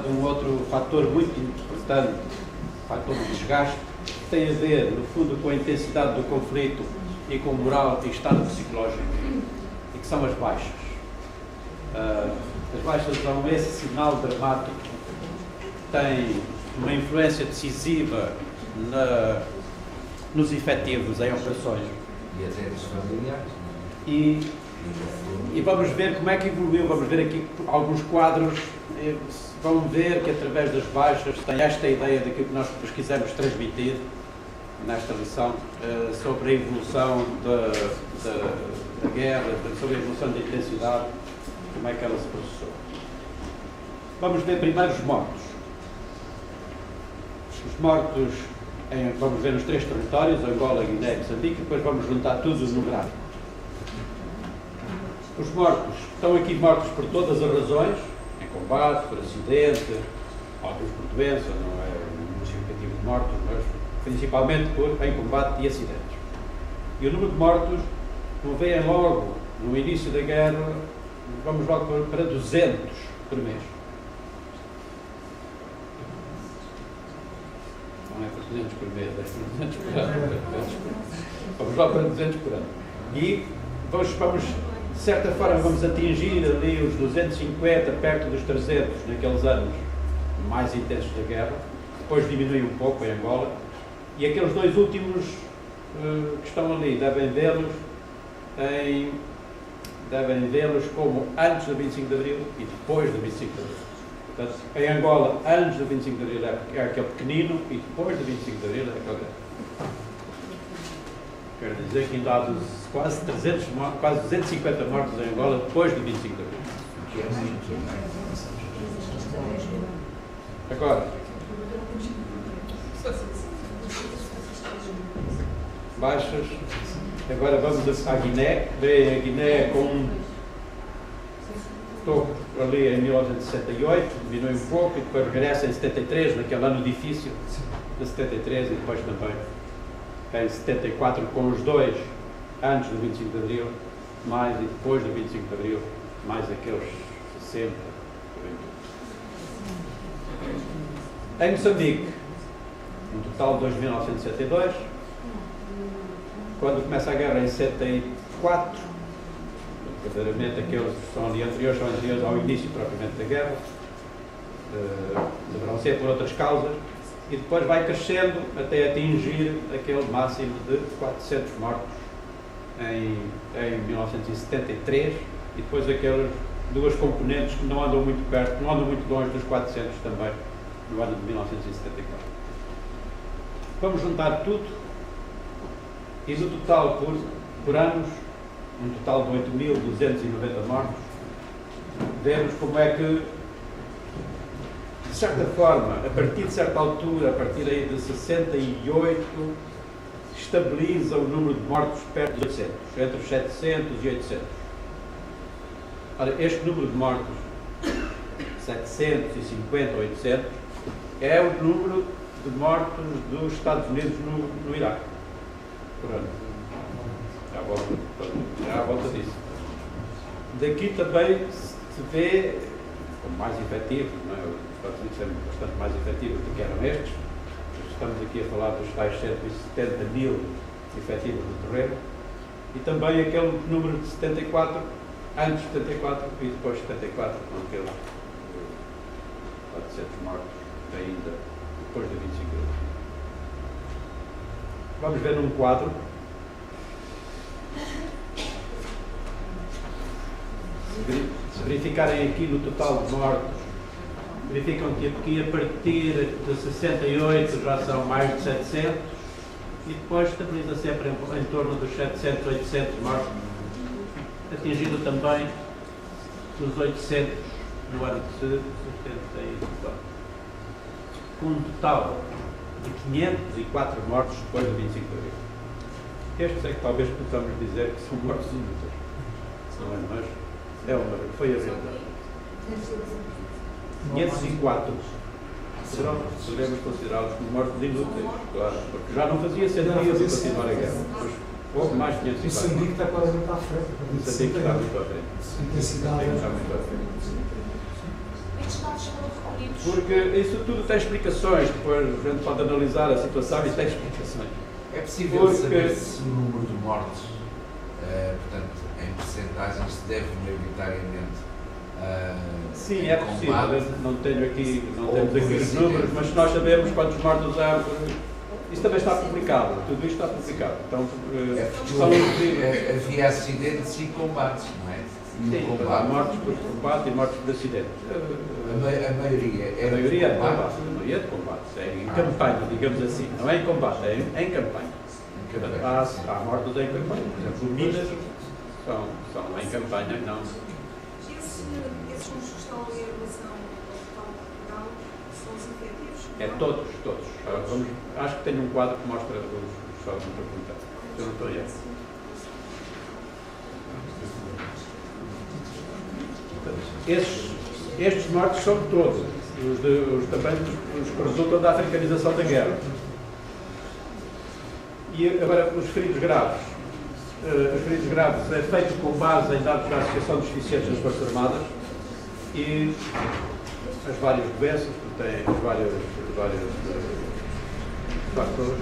Um outro fator muito importante, fator de desgaste, que tem a ver, no fundo, com a intensidade do conflito e com o moral e estado psicológico, e que são as baixas. As baixas são esse sinal dramático que tem uma influência decisiva nos efetivos em operações. E até dos familiares. E vamos ver como é que evoluiu, vamos ver aqui alguns quadros, vão ver que através das baixas tem esta ideia daquilo que nós quisermos transmitir nesta lição, sobre a evolução da guerra, sobre a evolução da intensidade, como é que ela se processou. Vamos ver primeiro os mortos. Os mortos, vamos ver nos 3 territórios, Angola, Guiné e Moçambique, depois vamos juntar tudo no gráfico. Os mortos, estão aqui mortos por todas as razões, em combate, por acidente, alguns por doença, não é um significativo de mortos, mas principalmente em combate e acidentes. E o número de mortos, como veem logo no início da guerra, vamos logo para 200 por mês. Não é por 200 por mês, é por 200 por ano. Vamos logo para 200 por ano. E vamos, de certa forma, vamos atingir ali os 250, perto dos 300, naqueles anos mais intensos da guerra. Depois diminui um pouco em Angola. E aqueles 2 últimos que estão ali, devem vê-los como antes do 25 de Abril e depois do 25 de Abril. Portanto, em Angola, antes do 25 de Abril é aquele pequenino e depois do 25 de Abril é aquele grande. Quer dizer que ainda há quase 250 mortos em Angola depois do 25 de Abril. Agora, baixas. Agora vamos à Guiné. Veem a Guiné com topo ali em 1968, diminui um pouco e depois regressa em 73, naquele ano difícil de 73, e depois também em 74, com os 2 antes do 25 de Abril, mais e depois do 25 de Abril, mais aqueles 60. Em Moçambique, um total de 2.972. Quando começa a guerra em 74, verdadeiramente aqueles que são ali anteriores são anteriores ao início propriamente da guerra, deverão ser por outras causas, e depois vai crescendo até atingir aquele máximo de 400 mortos em 1973, e depois aquelas 2 componentes que não andam muito perto, não andam muito longe dos 400 também, no ano de 1974. Vamos juntar tudo, e no total, por anos, um total de 8.290 mortos, vemos como é que, de certa forma, a partir de certa altura, a partir aí de 68, estabiliza o número de mortos perto de 800, entre os 700 e 800. Ora, este número de mortos, 750 ou 800, é o número de mortos dos Estados Unidos no Iraque, por ano. Já à volta disso. Daqui também se vê como mais efetivo, não é? Os Estados Unidos são bastante mais efetivos do que eram estes. Estamos aqui a falar dos tais 170 mil efetivos no terreno, e também aquele número de 74, antes de 74 e depois de 74, com aqueles 400 mortos ainda depois de 25 anos. Vamos ver num quadro. Se verificarem aqui no total de mortos, verificam que aqui a partir de 68 já são mais de 700, e depois estabiliza sempre em torno dos 700, 800 mortos, atingindo também os 800 no ano de 74, com um total de 504 mortos depois do 25 de Abril. Estes é que talvez possamos dizer que são mortos inúteis, não é? Mas foi a verdade. 504 podemos considerá-los como mortos inúteis, claro, porque já não fazia sentido continuar a guerra. Houve mais de 504. Moçambique está quase muito à frente. Moçambique está muito à frente. Intensidade. Está muito à frente. esses dados foram recolhidos? Porque isso tudo tem explicações, depois a gente pode analisar a situação e tem explicações. É possível Porque- saber se o número de mortes, portanto, em percentagens, se deve maioritariamente Sim, em é possível. combate? Eu não tenho aqui, não Ou temos por aqui os acidente. números, mas nós sabemos quantos mortos há. Isso também está publicado, tudo isto está publicado. Então, É são porque havia acidentes e combates, não é? E sim, o há combate, mortes por combate e mortes por acidente. a maioria A era maioria é de combate. combate, a maioria é de combate, é em campanha, digamos assim, não é em combate, é em campanha. Portanto, há mortos em campanha, por exemplo, Minas são em campanha, não. Esses números que estão ali em relação ao total de Portugal são os efetivos? É todos. Acho que tenho um quadro que mostra os jogos metropolitanos. Se eu não estou a errar. Estes mortos são todos, também os que resultam da africanização da guerra. E agora, os feridos graves. Os feridos graves é feito com base em dados da Associação dos Deficientes das Forças Armadas e as várias doenças, que têm os vários fatores.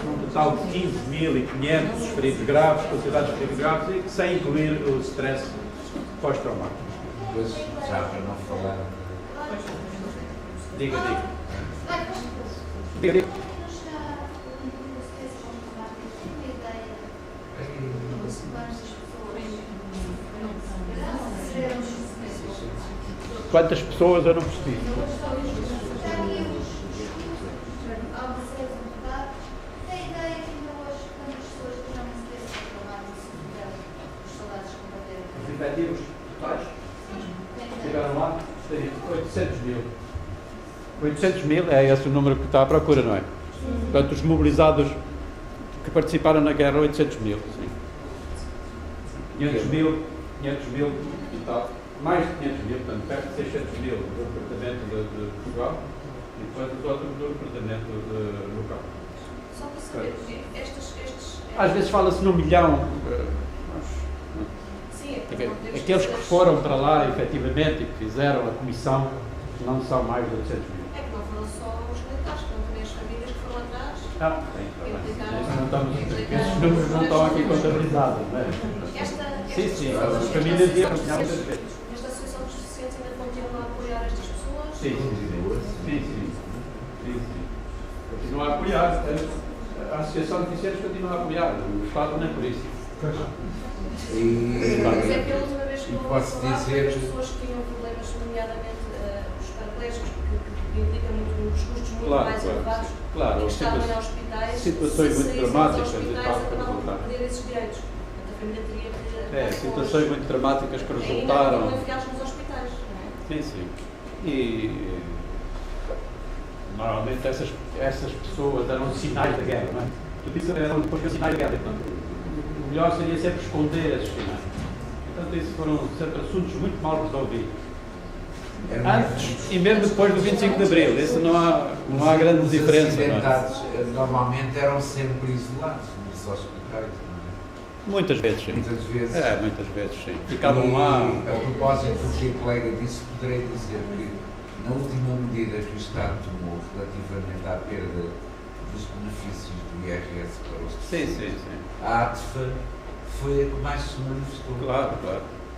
Um total de 15.500 feridos graves, considerados feridos graves, e sem incluir o stress pós-traumático. Depois, já para não falar. Diga. Quantas pessoas eu não percebi? Os efetivos totais chegaram lá, 800 mil. 800 mil é esse o número que está à procura, não é? Portanto, os mobilizados que participaram na guerra, 800 mil. Sim. 500 mil e tal. Mais de 500 mil, portanto, perto de 600 mil do departamento de Portugal e depois os outros do departamento local. Só para saber, estes Às vezes fala-se num milhão. sim, é Aqueles que foram para lá, efetivamente, e que fizeram a comissão, não são mais de 800 mil. É que não foram só os militares, foram também as famílias que foram atrás. Tem, está bem. Esses números não estão aqui contabilizados, não é? Sim, as famílias iam acompanhar muitas vezes. Esta Associação dos Deficientes ainda continua a apoiar estas pessoas? Sim. Continua a apoiar. A Associação de Deficientes continua a apoiar. O Estado não é por isso. Mas é que a última vez que eu ouvi posso falar dizer- as pessoas que tinham problemas, nomeadamente os paraplégicos, que implicam os custos muito mais elevados, Claro, e que estavam em hospitais, situações se muito saíssem dos dramáticas e hospitais, tal, acabavam claro. por perder esses direitos. Portanto, a família teria que... Situações muito dramáticas que Ainda resultaram. continuam enfiados nos hospitais, não é? Sim. E normalmente essas pessoas eram sinais da guerra, não é? Tudo isso eram depois sinais da guerra. Portanto, o melhor seria sempre esconder esses sinais. Portanto, isso foram sempre assuntos muito mal resolvidos. Antes e mesmo depois do 25 de Abril, isso não há grande diferença. Os Não é? acidentados normalmente eram sempre isolados nos hospitais, não é? Muitas vezes, sim. Muitas vezes. Muitas vezes, sim. Ficavam lá. A propósito do que a colega disse, poderei dizer que na última medida que o Estado tomou relativamente à perda dos benefícios do IRS para os Sim. a ATFA foi a que mais se manifestou.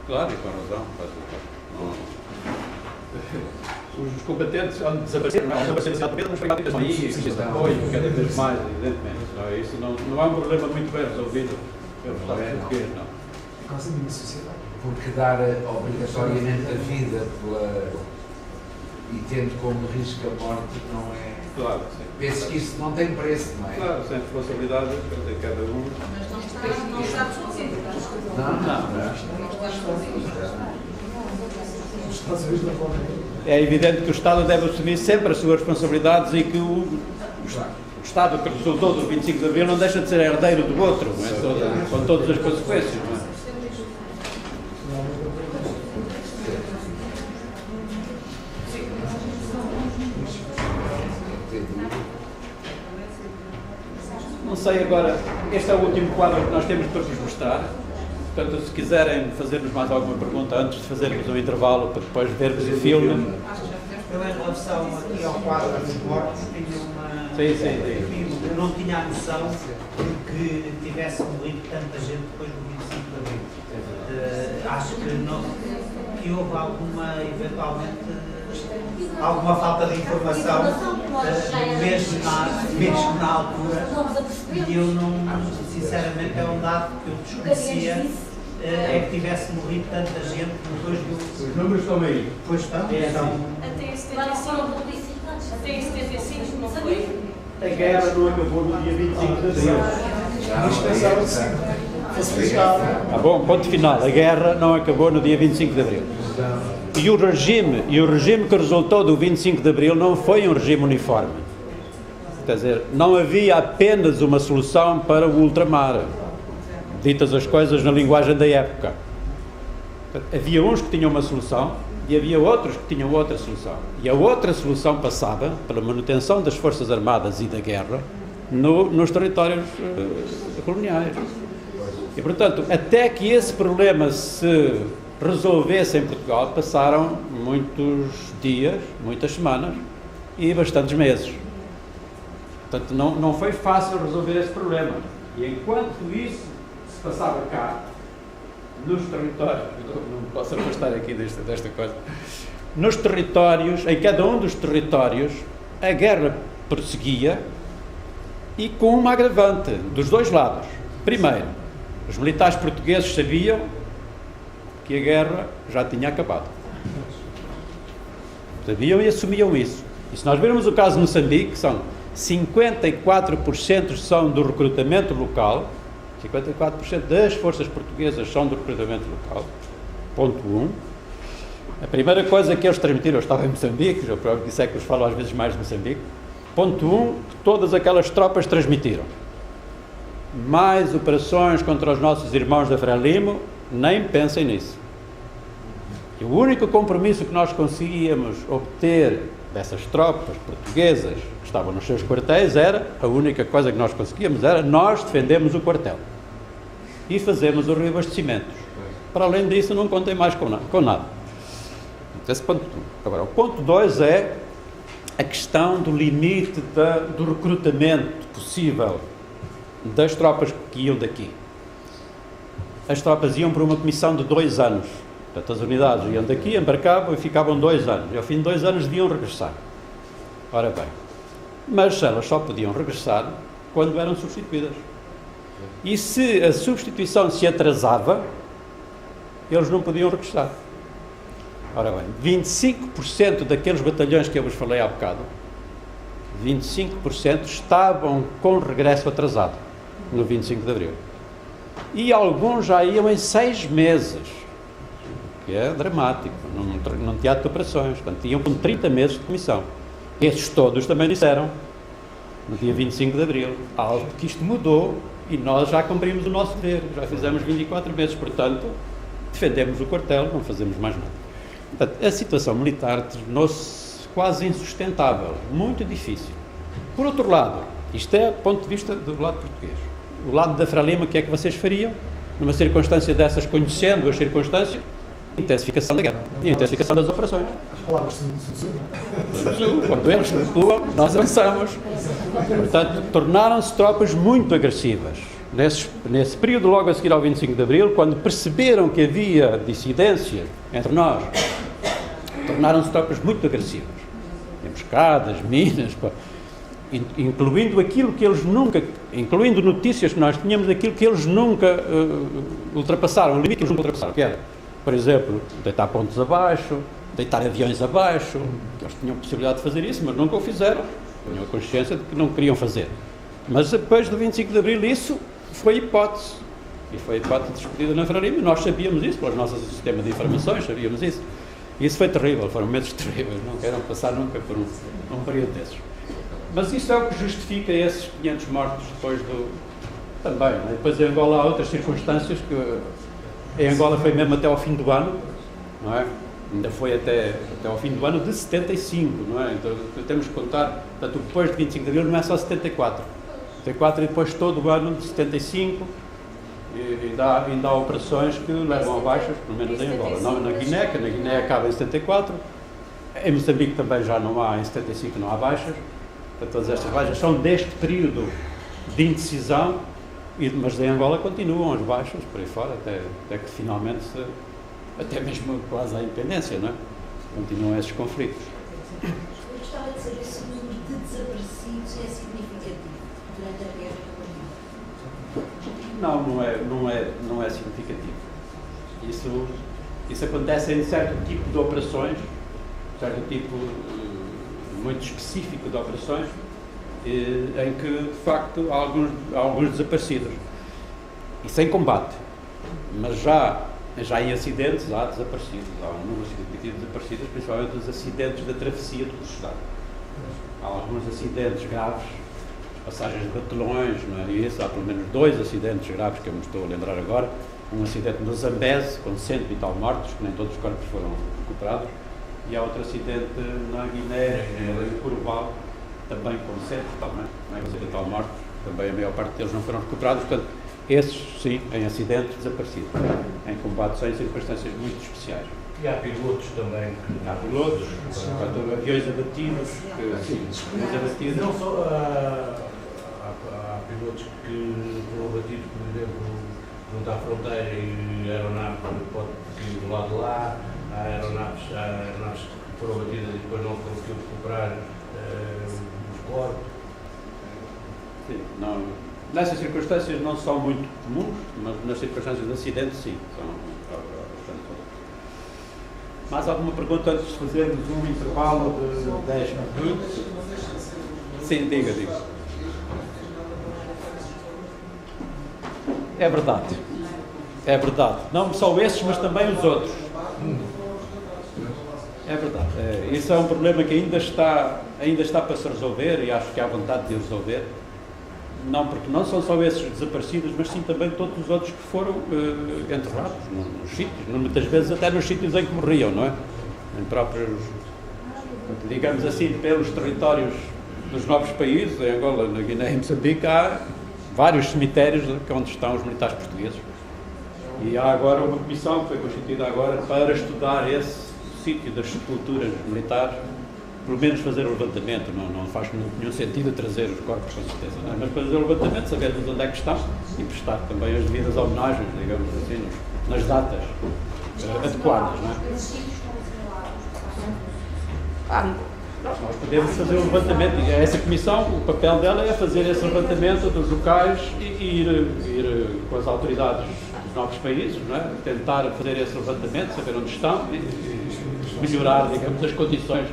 Claro, e com razão. Os combatentes onde desapareceram, não é? Onde desapareceram, mas foi aí, apoio cada vez mais, evidentemente. Não, isso não é um problema muito bem resolvido pelo Estado português, não. Quase a minha sociedade. Porque dar obrigatoriamente a vida e tendo como risco a morte não é. Claro, sim. Penso que isso não tem preço, não é? Claro, sem responsabilidade de cada um. Mas não está resolvido. Não. Os Estados Unidos não podem. É evidente que o Estado deve assumir sempre as suas responsabilidades e que o Estado que resultou do 25 de Abril não deixa de ser herdeiro do outro, não é? Com todas as consequências. Não é? Não sei agora, este é o último quadro que nós temos para vos mostrar. Portanto, se quiserem fazer-nos mais alguma pergunta antes de fazermos um intervalo para depois vermos o filme. Eu, em relação aqui ao quadro dos mortos, tinha uma. Eu não tinha a noção de que tivesse morrido tanta gente depois do 25 de Abril. Acho que houve eventualmente, alguma falta de informação, mesmo na altura. E eu não, sinceramente, é um dado que eu desconhecia. É que tivesse morrido tanta gente depois do... Os números estão aí. Pois estão. Até em 75 não foi? A guerra não acabou no dia 25 de abril. Mas pensava que sim. Facilitava. Ah, bom, ponto final. A guerra não acabou no dia 25 de abril. E o regime que resultou do 25 de abril não foi um regime uniforme. Quer dizer, não havia apenas uma solução para o ultramar. Ditas as coisas na linguagem da época. Havia uns que tinham uma solução e havia outros que tinham outra solução. E a outra solução passava pela manutenção das Forças Armadas e da guerra nos territórios coloniais. E, portanto, até que esse problema se resolvesse em Portugal, passaram muitos dias, muitas semanas e bastantes meses. Portanto, não foi fácil resolver esse problema. E enquanto isso se passava cá, nos territórios, não me posso afastar aqui desta coisa, nos territórios, em cada um dos territórios, a guerra prosseguia e com uma agravante dos dois lados. Primeiro, os militares portugueses sabiam que a guerra já tinha acabado. Sabiam e assumiam isso. E se nós virmos o caso de Moçambique, são 54% são do recrutamento local, 54% das forças portuguesas são do recrutamento local. Ponto 1. A primeira coisa que eles transmitiram, eu estava em Moçambique, eu próprio disse que os falo às vezes mais de Moçambique. Ponto 1, que todas aquelas tropas transmitiram. Mais operações contra os nossos irmãos da Frelimo, nem pensem nisso. E o único compromisso que nós conseguíamos obter dessas tropas portuguesas que estavam nos seus quartéis a única coisa que nós conseguíamos era nós defendemos o quartel e fazemos os reabastecimentos. Para além disso, não contem mais com nada. Esse ponto 1. Agora, o ponto 2 é a questão do limite do recrutamento possível das tropas que iam daqui. As tropas iam por uma comissão de 2 anos. Portanto, as unidades iam daqui, embarcavam e ficavam 2 anos. E ao fim de 2 anos deviam regressar. Ora bem, mas elas só podiam regressar quando eram substituídas. E se a substituição se atrasava, eles não podiam regressar. Ora bem, 25% daqueles batalhões que eu vos falei há bocado, 25% estavam com regresso atrasado no 25 de Abril. E alguns já iam em 6 meses, que é dramático, num teatro de operações. Portanto, iam com 30 meses de comissão. Esses todos também disseram, no dia 25 de Abril, algo que isto mudou e nós já cumprimos o nosso dever, já fizemos 24 meses, portanto, defendemos o quartel, não fazemos mais nada. Portanto, a situação militar tornou-se quase insustentável, muito difícil. Por outro lado, isto é do ponto de vista do lado português. O lado da Frelimo, o que é que vocês fariam? Numa circunstância dessas, conhecendo as circunstâncias, intensificação da guerra e intensificação das operações. As palavras são Quando eles recuam, nós avançamos. Portanto, tornaram-se tropas muito agressivas. Nesse período, logo a seguir ao 25 de Abril, quando perceberam que havia dissidência entre nós, tornaram-se tropas muito agressivas. Emboscadas, minas, incluindo aquilo que eles nunca, incluindo notícias que nós tínhamos daquilo que eles nunca ultrapassaram, o limite que eles nunca ultrapassaram, que era, por exemplo, deitar pontos abaixo, deitar aviões abaixo, que eles tinham possibilidade de fazer isso, mas nunca o fizeram, tinham a consciência de que não queriam fazer. Mas depois do 25 de Abril isso foi hipótese, e foi hipótese discutida na Frelimo, e nós sabíamos isso, pelos nossos sistemas de informações, sabíamos isso. E isso foi terrível, foram meses terríveis, não queiram passar nunca por um período desses. Mas isso é o que justifica esses 500 mortos depois do... Também, né? Depois em Angola há outras circunstâncias que... Em Angola foi mesmo até ao fim do ano, não é? Ainda foi até ao fim do ano de 75, não é? Então temos que contar, portanto, depois de 25 de Abril não é só 74. 74 e depois todo o ano de 75 ainda há operações que levam a baixas, pelo menos em Angola. Não na Guiné, que na Guiné acaba em 74. Em Moçambique também já não há, em 75 não há baixas. Portanto, todas estas baixas são deste período de indecisão, mas em Angola continuam as baixas, por aí fora, até que finalmente, até mesmo quase à independência, não é? Continuam esses conflitos. Eu gostava de saber se o número de desaparecidos é significativo durante a guerra do Líbano. Não é significativo. Isso acontece em certo tipo de operações, certo tipo muito específico de operações, em que, de facto, há alguns desaparecidos. E sem combate. Mas já em acidentes há desaparecidos. Há um número significativo de desaparecidos, principalmente os acidentes da travessia do Estado. Há alguns acidentes graves, passagens de batelões, não é isso? Há pelo menos 2 acidentes graves que eu me estou a lembrar agora. Um acidente no Zambeze, com 100 e tal mortos, que nem todos os corpos foram recuperados. E há outro acidente na Guiné, em Curubal, também com 100 e tal mortos. Também a maior parte deles não foram recuperados. Portanto, esses, sim, em acidentes desaparecidos. Em combates em circunstâncias muito especiais. E há pilotos também. Há pilotos, aviões abatidos. Aviões abatidos. Não só há pilotos que foram abatidos, por exemplo, junto à fronteira e a aeronave pode cair do lado de lá. Há aeronaves que foram abatidas e depois não conseguiu recuperar os corpos. Sim, não. Nessas circunstâncias não são muito comuns, mas nas circunstâncias de acidente, sim, são bastante comuns. Mais alguma pergunta antes de fazermos um intervalo de 10 minutos? Sim, diga. É verdade. Não só esses, mas também os outros. É verdade. Isso é um problema que ainda está para se resolver e acho que há vontade de o resolver. Não, porque não são só esses desaparecidos, mas sim também todos os outros que foram enterrados nos sítios, muitas vezes até nos sítios em que morriam, não é? Em próprios, digamos assim, pelos territórios dos novos países, em Angola, na Guiné e Moçambique, há vários cemitérios onde estão os militares portugueses. E há agora uma comissão que foi constituída agora para estudar esse sítio das sepulturas militares, pelo menos fazer o levantamento. Não faz nenhum sentido trazer os corpos, com certeza, não é? Mas fazer o levantamento, sabermos onde é que estão e prestar também as devidas homenagens, digamos assim, nas datas adequadas, não é? Nós podemos fazer o levantamento. Essa comissão, o papel dela é fazer esse levantamento dos locais e ir com as autoridades dos novos países, não é? Tentar fazer esse levantamento, saber onde estão e melhorar, digamos, as condições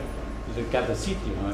de cada sítio, não é?